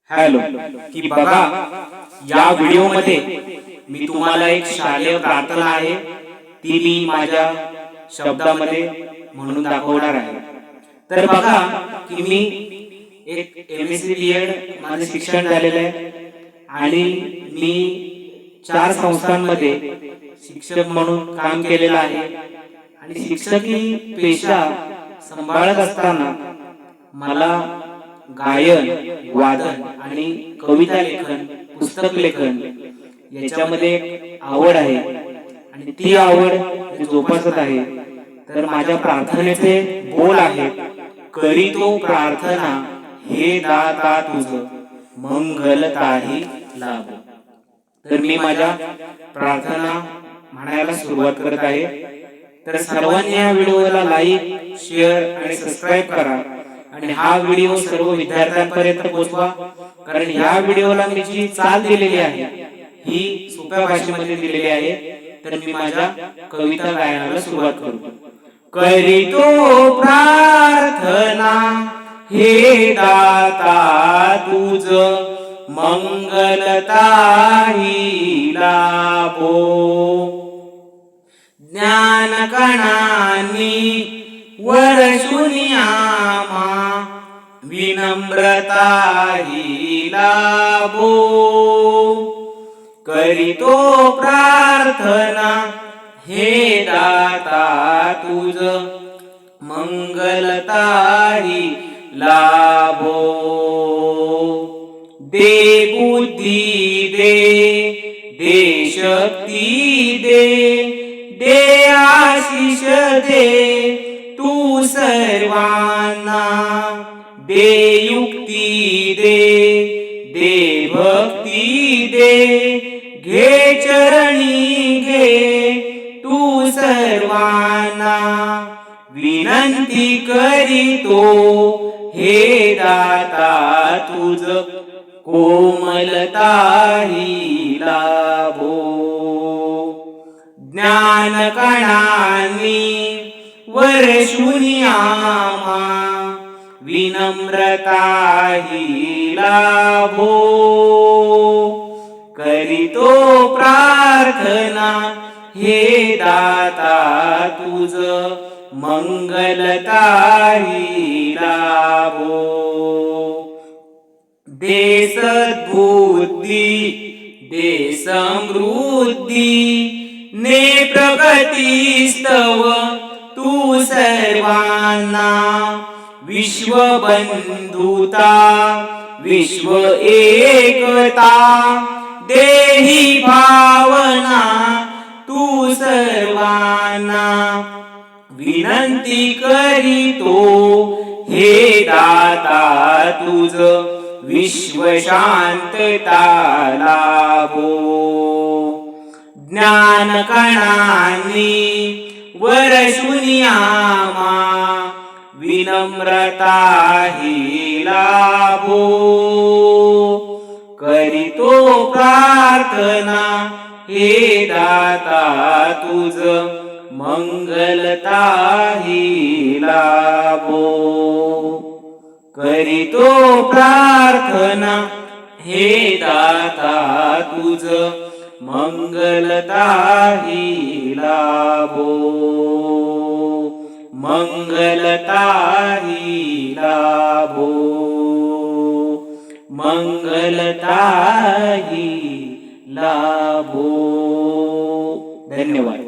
Hello की बघा, या व्हिडिओमध्ये मी तुम्हाला एक शालेय प्रार्थना आहे ती मी माझ्या शब्दामध्ये म्हणून दाखवणार आहे। तर बघा की मी एक MSc B.Ed माझे शिक्षण झालेले आहे आणि मी 4 संस्थांमध्ये शिक्षक म्हणून काम केलेलं आहे आणि शिक्षकी पेशा सांभाळत असताना मला गायन, वादन आणि कविता लेखन, पुस्तक लेखन याच्यामध्ये आवड आहे आणि ती आवड मी जोपासत आहे। तर माझ्या प्रार्थनेचे बोल आहेत, करीतो प्रार्थना हे दाता तुझ, मंगलताही लाभो। तर मी माझ्या प्रार्थना म्हणायला सुरुवात करत आहे। तर सर्वांनी या व्हिडिओला लाईक, शेअर आणि सबस्क्राइब करा आणि हा व्हिडिओ सर्व विद्यार्थ्यांपर्यंत पोहोचवा, कारण या व्हिडिओला मी जी चाल दिलेली आहे ही सोप्या भाषेमध्ये दिलेली आहे। तर मी माझ्या कविता गायनाला सुरुवात करतो। करीतो प्रार्थना हे दाता तुझ, मंगलताही लाभो। ज्ञान कणांनी वर्षुनी आम्हा, विनम्रताही लाभो। करीतो प्रार्थना हे दाता तुझ, मंगलताही लाभो। दे बुद्धी दे, दे शक्ती दे, दे आशीष दे तू सर्वांना। दे युक्ती दे, दे भक्ती दे, घे चरणी घे तू सर्वांना। विनंती करीतो हे दाता तुझ, कोमलताही लाभो। ज्ञान कणांनी वर्षुनी आम्हा, विनम्रताही लाभो। करीतो प्रार्थना हे दाता तुझ, मंगलताही लाभो। दे सद्बुद्धी, दे समृद्धी, ने प्रगतीस्तव तू सर्वांना। विश्व बंधुता, विश्व एकता, देही भावना तू सर्वांना। विनंती करीतो हे दाता तुझ, विश्व शांतता लाभो। ज्ञान कणांनी वर्षुनी आम्हा, विनम्रताही लाभो। करीतो प्रार्थना हे दाता तुझ, मंगलताही लाभो। करीतो प्रार्थना हे दाता तुझ, मंगलताही लाभो। मंगलताही लाभो, मंगलताही लाभो। धन्यवाद।